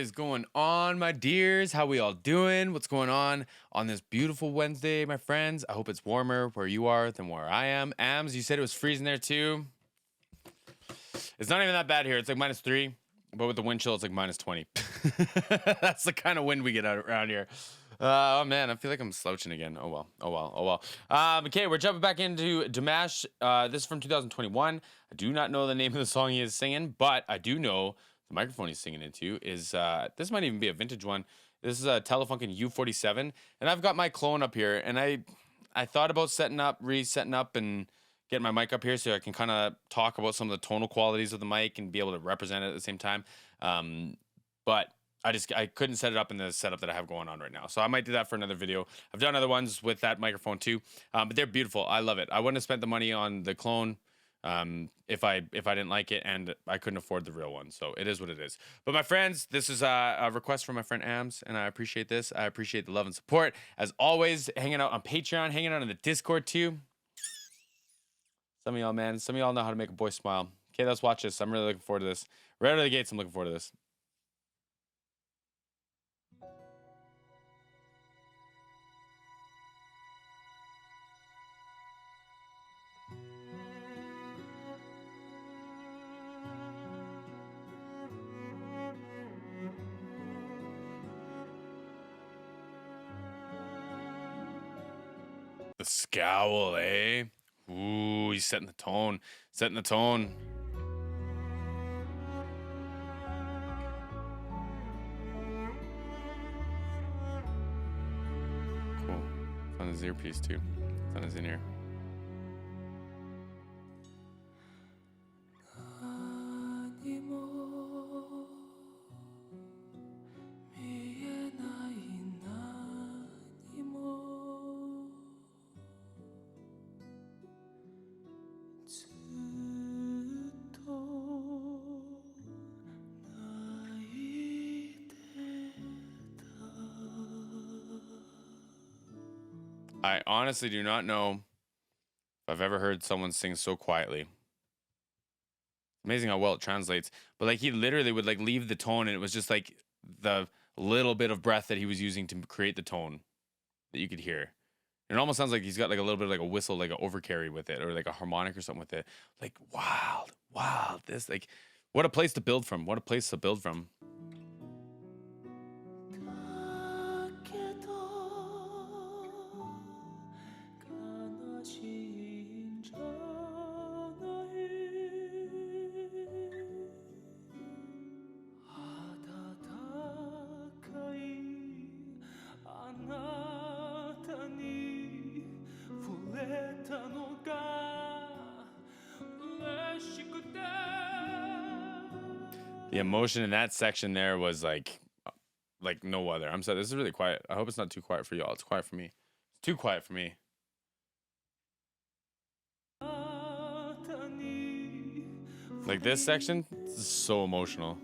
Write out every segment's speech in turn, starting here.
is going on, my dears? How we all doing? What's going on this beautiful Wednesday, my friends? I hope it's warmer where you are than where I am. Ams, you said it was freezing there too. It's not even that bad here. It's like -3, but with the wind chill, it's like -20. That's the kind of wind we get out around here. Oh man, I feel like I'm slouching again. Oh well. Okay, we're jumping back into Dimash. This is from 2021. I do not know the name of the song he is singing, but I do know the microphone he's singing into is this might even be a vintage one. This is a Telefunken U47, and I've got my clone up here, and I thought about resetting up, and getting my mic up here so I can kind of talk about some of the tonal qualities of the mic and be able to represent it at the same time. But I couldn't set it up in the setup that I have going on right now. So I might do that for another video. I've done other ones with that microphone too, but they're beautiful. I love it. I wouldn't have spent the money on the clone if I didn't like it, and I couldn't afford the real one. So it is what it is. But my friends, this is a request from my friend Ams, and I appreciate this. I appreciate the love and support. As always, hanging out on Patreon, hanging out in the Discord too. Some of y'all, man, some of y'all know how to make a boy smile. Okay, let's watch this. I'm really looking forward to this. Right out of the gates, I'm looking forward to this. The scowl, eh? Ooh, he's setting the tone. Setting the tone. Cool. It's on his earpiece too. It's on his in-ear. I honestly do not know if I've ever heard someone sing so quietly. Amazing how well it translates. But like he literally would like leave the tone, and it was just like the little bit of breath that he was using to create the tone that you could hear. And it almost sounds like he's got like a little bit of like a whistle, like an overcarry with it, or like a harmonic or something with it. Like wild. This like what a place to build from. What a place to build from. The emotion in that section there was like no other. I'm sorry, this is really quiet. I hope it's not too quiet for y'all. It's quiet for me. It's too quiet for me. Like this section, this is so emotional.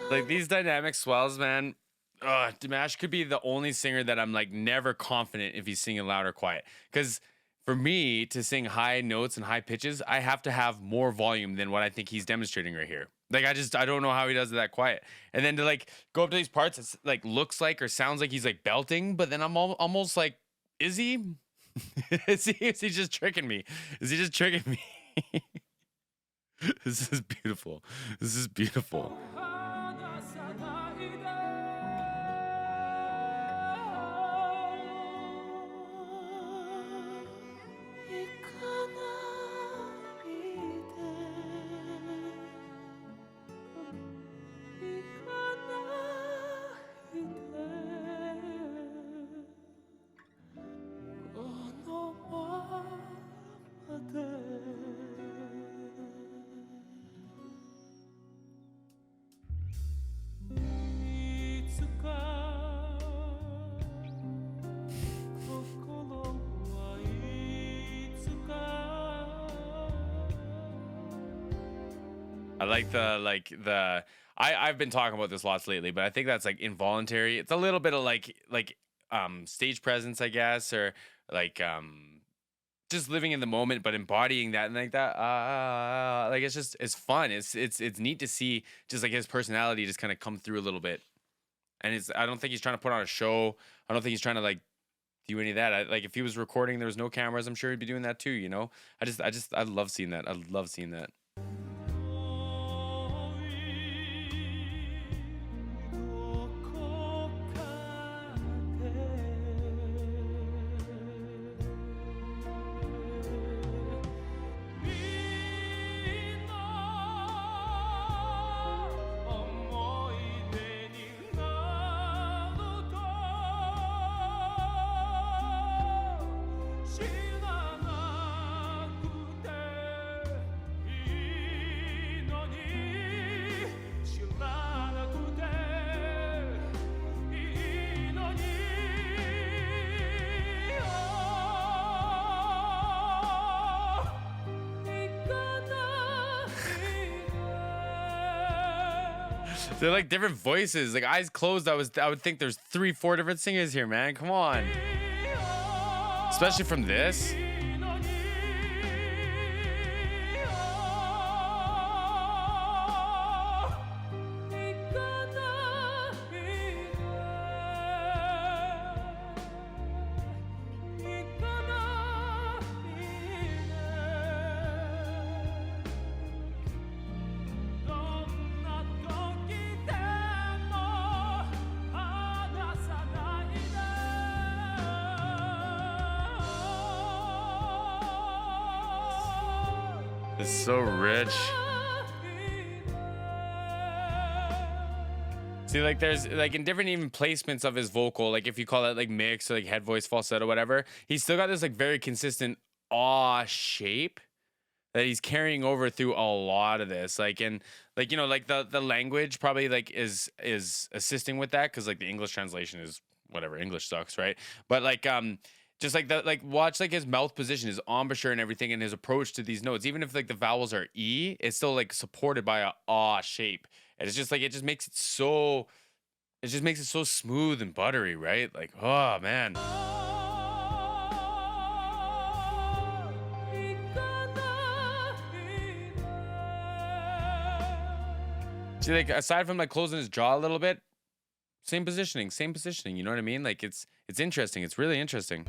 Like these dynamic swells, man. Dimash could be the only singer that I'm like never confident if he's singing loud or quiet. Because for me to sing high notes and high pitches, I have to have more volume than what I think he's demonstrating right here. Like I don't know how he does it that quiet. And then to like go up to these parts, it's like looks like or sounds like he's like belting, but then I'm almost like, is he? Is he just tricking me? Is he just tricking me? This is beautiful. This is beautiful. I like I've been talking about this lots lately, but I think that's like involuntary. It's a little bit of stage presence, I guess, or like just living in the moment, but embodying that and like that. Like it's fun. It's neat to see just like his personality just kind of come through a little bit. And I don't think he's trying to put on a show. I don't think he's trying to like do any of that. Like if he was recording, there was no cameras, I'm sure he'd be doing that too. You know, I love seeing that. I love seeing that. They're like different voices, like eyes closed. I would think there's 3-4 different singers here, man. Come on, especially from this. It's so rich. See, like there's like in different even placements of his vocal, like if you call it like mix or like head voice falsetto, whatever, he's still got this like very consistent shape that he's carrying over through a lot of this. Like, and like, you know, like the language probably like is assisting with that, because like the English translation is whatever, English sucks, right? But like just like watch like his mouth position, his embouchure and everything, and his approach to these notes. Even if like the vowels are E, it's still like supported by a shape. And it's just like, it just makes it so smooth and buttery, right? Like, oh man. See, like aside from like closing his jaw a little bit, same positioning, you know what I mean? Like it's interesting. It's really interesting.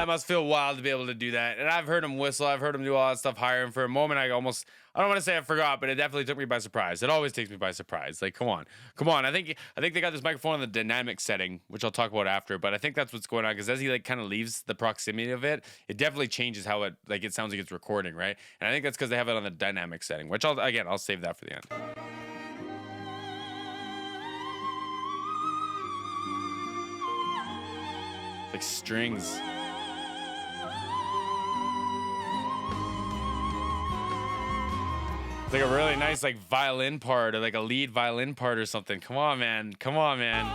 That must feel wild to be able to do that. And I've heard him whistle. I've heard him do all that stuff higher. And for a moment, I don't want to say I forgot, but it definitely took me by surprise. It always takes me by surprise. Like, come on. I think they got this microphone on the dynamic setting, which I'll talk about after. But I think that's what's going on, because as he like kind of leaves the proximity of it, it definitely changes how it sounds like it's recording, right? And I think that's because they have it on the dynamic setting, which I'll save that for the end. Like strings. It's like a really nice like violin part, or like a lead violin part or something. Come on, man. Come on, man.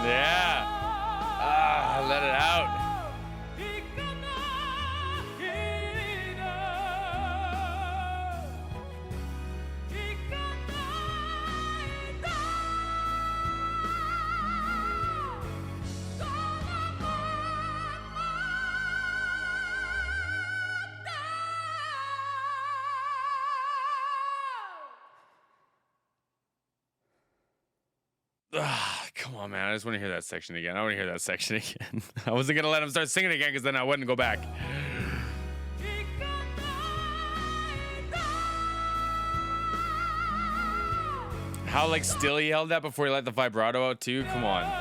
Yeah. Let it out. Come on, man. I just want to hear that section again. I want to hear that section again. I wasn't going to let him start singing again because then I wouldn't go back. How like still he held that before he let the vibrato out too? Come on.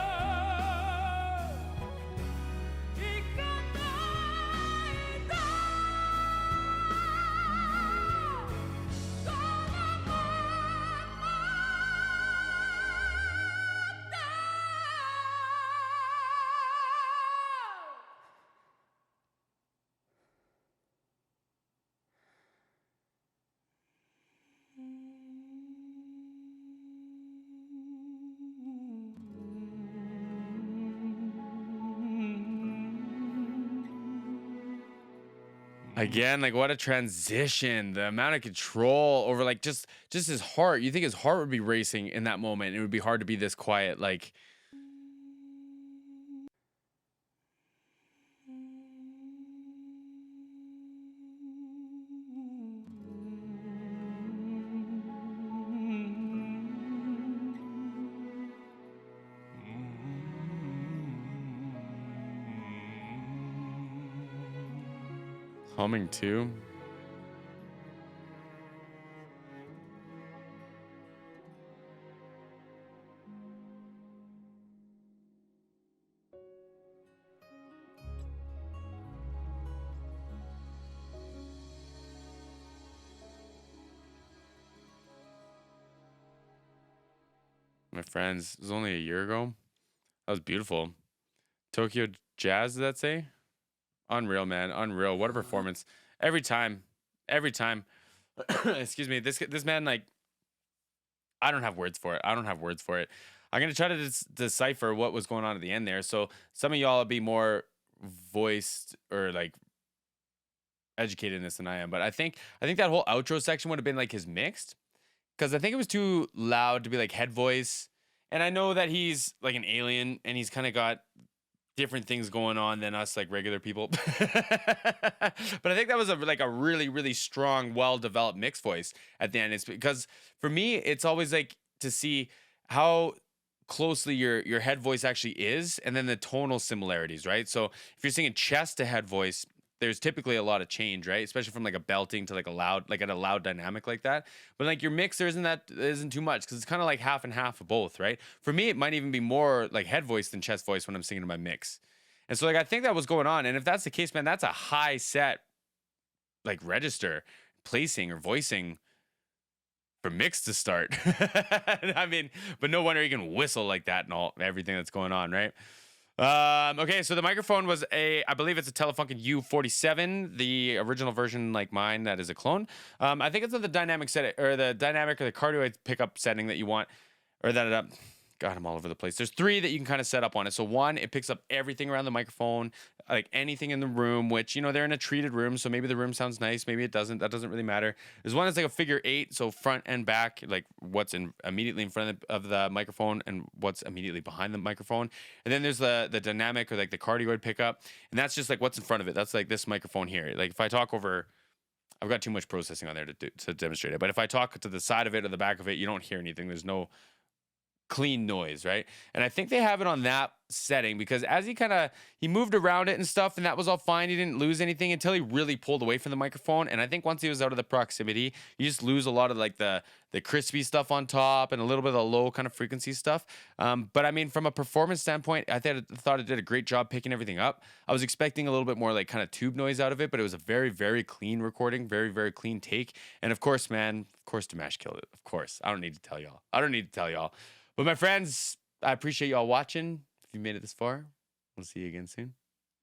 Again, like what a transition. The amount of control over like just his heart. You think his heart would be racing in that moment. It would be hard to be this quiet. Like humming too. My friends, it was only a year ago. That was beautiful. Tokyo Jazz, did that say? Unreal, man. Unreal. What a performance. Every time. Every time. Excuse me. This man, like, I don't have words for it. I don't have words for it. I'm going to try to decipher what was going on at the end there. So some of y'all will be more voiced or like educated in this than I am. But I think that whole outro section would have been like his mixed. Because I think it was too loud to be like head voice. And I know that he's like an alien and he's kind of got different things going on than us like regular people. But I think that was like a really, really strong, well-developed mixed voice at the end. It's because for me, it's always like to see how closely your head voice actually is and then the tonal similarities, right? So if you're singing chest to head voice, there's typically a lot of change, right? Especially from like a belting to like a loud, like at a loud dynamic like that. But like your mixer isn't too much because it's kind of like half and half of both, right? For me, it might even be more like head voice than chest voice when I'm singing in my mix. And so like I think that was going on. And if that's the case, man, that's a high set like register placing or voicing for mix to start. I mean, but no wonder you can whistle like that and everything that's going on, right? Okay, so the microphone was I believe it's a Telefunken U47, the original version like mine that is a clone. I think it's the dynamic set or the cardioid pickup setting that you want, or that God, I'm all over the place. There's 3 that you can kind of set up on it. So 1, it picks up everything around the microphone, like anything in the room, which, you know, they're in a treated room. So maybe the room sounds nice. Maybe it doesn't. That doesn't really matter. There's one that's like a figure 8. So front and back, like what's immediately in front of the microphone and what's immediately behind the microphone. And then there's the dynamic or like the cardioid pickup. And that's just like what's in front of it. That's like this microphone here. Like if I talk over, I've got too much processing on there to demonstrate it. But if I talk to the side of it or the back of it, you don't hear anything. There's no clean noise, right? And I think they have it on that setting because as he moved around it and stuff, and that was all fine. He didn't lose anything until he really pulled away from the microphone. And I think once he was out of the proximity, you just lose a lot of like the crispy stuff on top and a little bit of the low kind of frequency stuff. But I mean, from a performance standpoint, I thought it did a great job picking everything up. I was expecting a little bit more like kind of tube noise out of it, but it was a very, very clean recording, very, very clean take. And of course, Dimash killed it. Of course, I don't need to tell y'all. But my friends, I appreciate y'all watching. If you made it this far, we'll see you again soon.